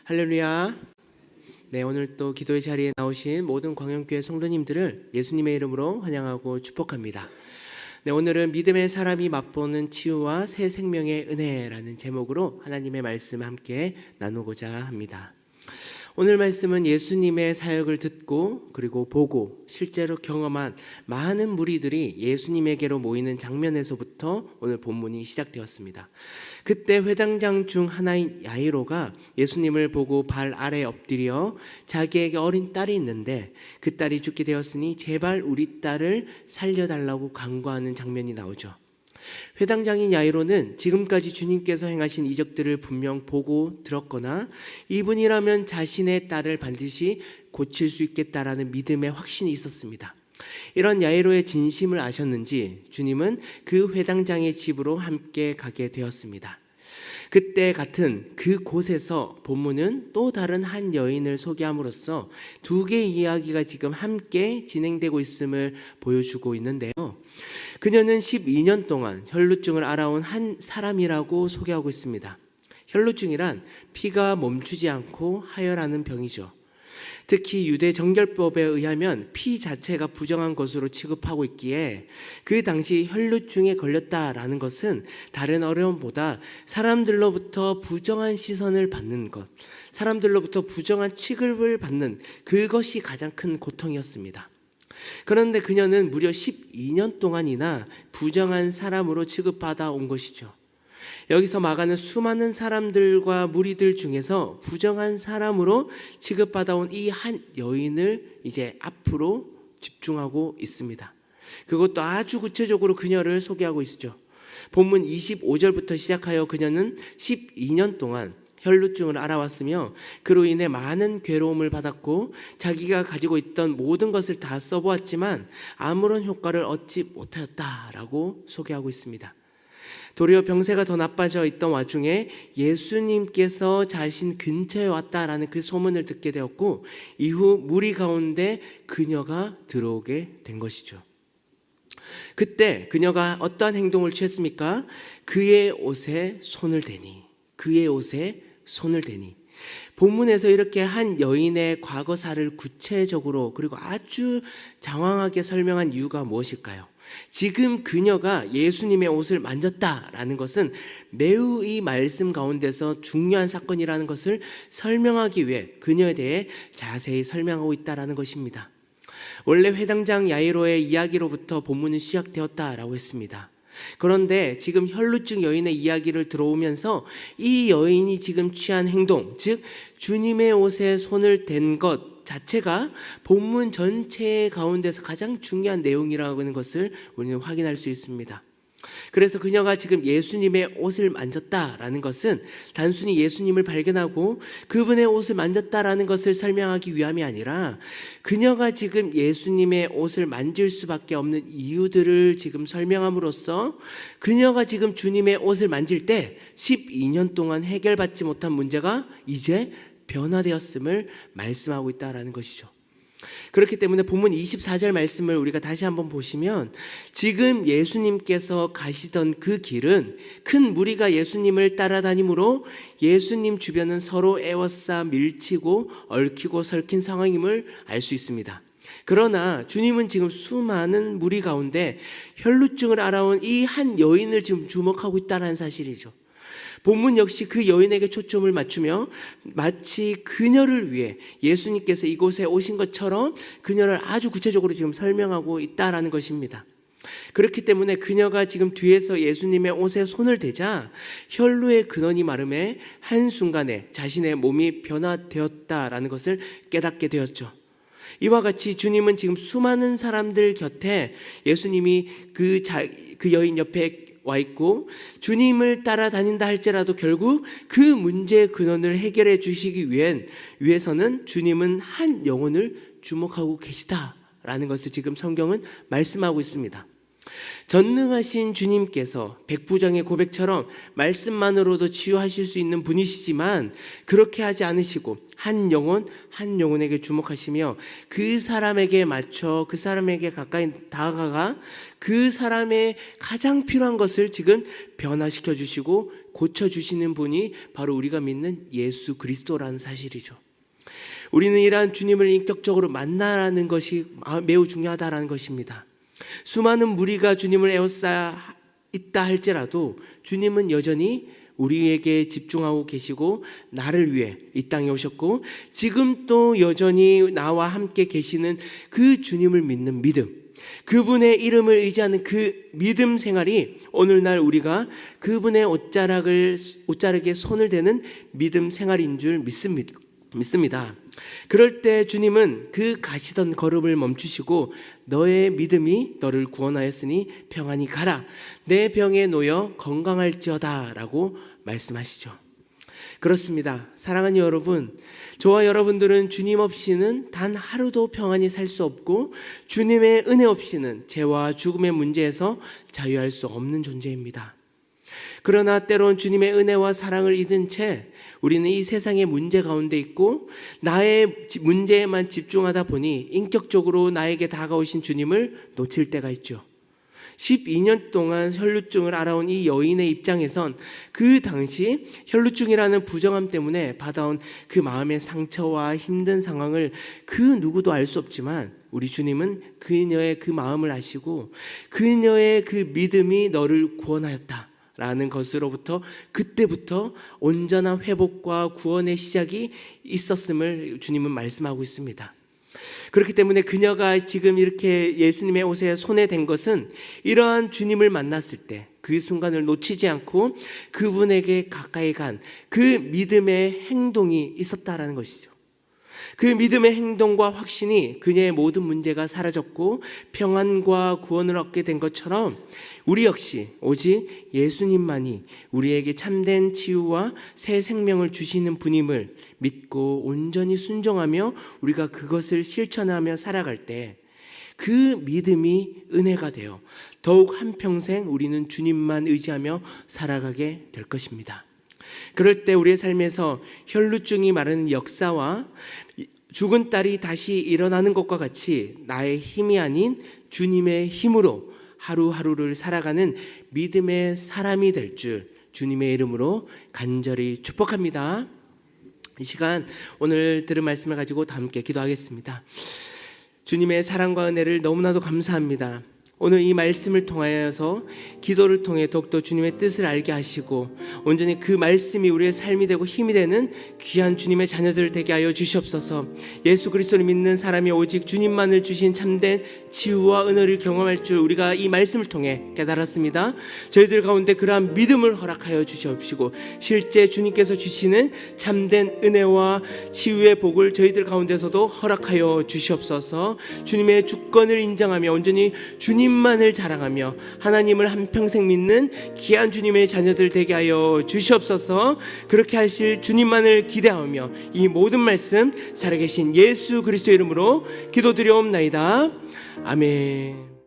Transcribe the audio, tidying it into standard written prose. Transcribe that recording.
할렐루야. 네, 오늘 또 기도의 자리에 나오신 모든 광영교회 성도님들을 예수님의 이름으로 환영하고 축복합니다. 네, 오늘은 믿음의 사람이 맛보는 치유와 새 생명의 은혜라는 제목으로 하나님의 말씀 함께 나누고자 합니다. 오늘 말씀은 예수님의 사역을 듣고 그리고 보고 실제로 경험한 많은 무리들이 예수님에게로 모이는 장면에서부터 오늘 본문이 시작되었습니다. 그때 회당장 중 하나인 야이로가 예수님을 보고 발 아래 엎드려 자기에게 어린 딸이 있는데 그 딸이 죽게 되었으니 제발 우리 딸을 살려달라고 간구하는 장면이 나오죠. 회당장인 야이로는 지금까지 주님께서 행하신 이적들을 분명 보고 들었거나 이분이라면 자신의 딸을 반드시 고칠 수 있겠다라는 믿음의 확신이 있었습니다. 이런 야이로의 진심을 아셨는지 주님은 그 회당장의 집으로 함께 가게 되었습니다. 그때 같은 그곳에서 본문은 또 다른 한 여인을 소개함으로써 두 개의 이야기가 지금 함께 진행되고 있음을 보여주고 있는데요. 그녀는 12년 동안 혈루증을 앓아온 한 사람이라고 소개하고 있습니다. 혈루증이란 피가 멈추지 않고 하혈하는 병이죠. 특히 유대 정결법에 의하면 피 자체가 부정한 것으로 취급하고 있기에 그 당시 혈루증에 걸렸다라는 것은 다른 어려움보다 사람들로부터 부정한 시선을 받는 것, 사람들로부터 부정한 취급을 받는 그것이 가장 큰 고통이었습니다. 그런데 그녀는 무려 12년 동안이나 부정한 사람으로 취급받아 온 것이죠. 여기서 마가는 수많은 사람들과 무리들 중에서 부정한 사람으로 취급받아온 이 한 여인을 이제 앞으로 집중하고 있습니다. 그것도 아주 구체적으로 그녀를 소개하고 있죠. 본문 25절부터 시작하여 그녀는 12년 동안 혈루증을 앓아왔으며 그로 인해 많은 괴로움을 받았고 자기가 가지고 있던 모든 것을 다 써보았지만 아무런 효과를 얻지 못하였다라고 소개하고 있습니다. 도리어 병세가 더 나빠져 있던 와중에 예수님께서 자신 근처에 왔다라는 그 소문을 듣게 되었고 이후 무리 가운데 그녀가 들어오게 된 것이죠. 그때 그녀가 어떠한 행동을 취했습니까? 그의 옷에 손을 대니, 그의 옷에 손을 대니. 본문에서 이렇게 한 여인의 과거사를 구체적으로 그리고 아주 장황하게 설명한 이유가 무엇일까요? 지금 그녀가 예수님의 옷을 만졌다라는 것은 매우 이 말씀 가운데서 중요한 사건이라는 것을 설명하기 위해 그녀에 대해 자세히 설명하고 있다라는 것입니다. 원래 회당장 야이로의 이야기로부터 본문은 시작되었다라고 했습니다. 그런데 지금 혈루증 여인의 이야기를 들어오면서 이 여인이 지금 취한 행동, 즉 주님의 옷에 손을 댄 것 자체가 본문 전체 가운데서 가장 중요한 내용이라고 하는 것을 우리는 확인할 수 있습니다. 그래서 그녀가 지금 예수님의 옷을 만졌다라는 것은 단순히 예수님을 발견하고 그분의 옷을 만졌다라는 것을 설명하기 위함이 아니라 그녀가 지금 예수님의 옷을 만질 수밖에 없는 이유들을 지금 설명함으로써 그녀가 지금 주님의 옷을 만질 때 12년 동안 해결받지 못한 문제가 이제 변화되었음을 말씀하고 있다라는 것이죠. 그렇기 때문에 본문 24절 말씀을 우리가 다시 한번 보시면 지금 예수님께서 가시던 그 길은 큰 무리가 예수님을 따라다니므로 예수님 주변은 서로 에워싸 밀치고 얽히고 설킨 상황임을 알 수 있습니다. 그러나 주님은 지금 수많은 무리 가운데 혈루증을 앓아온 이 한 여인을 지금 주목하고 있다는 사실이죠. 본문 역시 그 여인에게 초점을 맞추며 마치 그녀를 위해 예수님께서 이곳에 오신 것처럼 그녀를 아주 구체적으로 지금 설명하고 있다라는 것입니다. 그렇기 때문에 그녀가 지금 뒤에서 예수님의 옷에 손을 대자 혈루의 근원이 마름에 한순간에 자신의 몸이 변화되었다라는 것을 깨닫게 되었죠. 이와 같이 주님은 지금 수많은 사람들 곁에 예수님이 그 여인 옆에 와 있고 주님을 따라다닌다 할지라도 결국 그 문제의 근원을 해결해 주시기 위해서는 주님은 한 영혼을 주목하고 계시다라는 것을 지금 성경은 말씀하고 있습니다. 전능하신 주님께서 백부장의 고백처럼 말씀만으로도 치유하실 수 있는 분이시지만 그렇게 하지 않으시고 한 영혼에게 주목하시며 그 사람에게 맞춰 그 사람에게 가까이 다가가 그 사람의 가장 필요한 것을 지금 변화시켜 주시고 고쳐주시는 분이 바로 우리가 믿는 예수 그리스도라는 사실이죠. 우리는 이러한 주님을 인격적으로 만나라는 것이 매우 중요하다는 것입니다. 수많은 무리가 주님을 에워싸 있다 할지라도 주님은 여전히 우리에게 집중하고 계시고 나를 위해 이 땅에 오셨고 지금 또 여전히 나와 함께 계시는 그 주님을 믿는 믿음, 그분의 이름을 의지하는 그 믿음 생활이 오늘날 우리가 그분의 옷자락에 손을 대는 믿음 생활인 줄 믿습니다. 그럴 때 주님은 그 가시던 걸음을 멈추시고 너의 믿음이 너를 구원하였으니 평안히 가라, 내 병에 놓여 건강할지어다 라고 말씀하시죠. 그렇습니다. 사랑하는 여러분, 저와 여러분들은 주님 없이는 단 하루도 평안히 살 수 없고 주님의 은혜 없이는 죄와 죽음의 문제에서 자유할 수 없는 존재입니다. 그러나 때론 주님의 은혜와 사랑을 잊은 채 우리는 이 세상의 문제 가운데 있고 나의 문제에만 집중하다 보니 인격적으로 나에게 다가오신 주님을 놓칠 때가 있죠. 12년 동안 혈루증을 앓아온 이 여인의 입장에선 그 당시 혈루증이라는 부정함 때문에 받아온 그 마음의 상처와 힘든 상황을 그 누구도 알 수 없지만 우리 주님은 그녀의 그 마음을 아시고 그녀의 그 믿음이 너를 구원하였다 라는 것으로부터 그때부터 온전한 회복과 구원의 시작이 있었음을 주님은 말씀하고 있습니다. 그렇기 때문에 그녀가 지금 이렇게 예수님의 옷에 손에 댄 것은 이러한 주님을 만났을 때 그 순간을 놓치지 않고 그분에게 가까이 간 그 믿음의 행동이 있었다라는 것이죠. 그 믿음의 행동과 확신이 그녀의 모든 문제가 사라졌고 평안과 구원을 얻게 된 것처럼 우리 역시 오직 예수님만이 우리에게 참된 치유와 새 생명을 주시는 분임을 믿고 온전히 순종하며 우리가 그것을 실천하며 살아갈 때 그 믿음이 은혜가 되어 더욱 한평생 우리는 주님만 의지하며 살아가게 될 것입니다. 그럴 때 우리의 삶에서 혈루증이 마르는 역사와 죽은 딸이 다시 일어나는 것과 같이 나의 힘이 아닌 주님의 힘으로 하루하루를 살아가는 믿음의 사람이 될 줄 주님의 이름으로 간절히 축복합니다. 이 시간 오늘 들은 말씀을 가지고 다 함께 기도하겠습니다. 주님의 사랑과 은혜를 너무나도 감사합니다. 오늘 이 말씀을 통하여서 기도를 통해 더욱더 주님의 뜻을 알게 하시고 온전히 그 말씀이 우리의 삶이 되고 힘이 되는 귀한 주님의 자녀들 되게 하여 주시옵소서. 예수 그리스도를 믿는 사람이 오직 주님만을 주신 참된 치유와 은혜를 경험할 줄 우리가 이 말씀을 통해 깨달았습니다. 저희들 가운데 그러한 믿음을 허락하여 주시옵시고 실제 주님께서 주시는 참된 은혜와 치유의 복을 저희들 가운데서도 허락하여 주시옵소서. 주님의 주권을 인정하며 온전히 주님만을 자랑하며 하나님을 한평생 믿는 귀한 주님의 자녀들 되게 하여 주시옵소서. 그렇게 하실 주님만을 기대하며 이 모든 말씀 살아계신 예수 그리스도 이름으로 기도드려옵나이다. 아멘.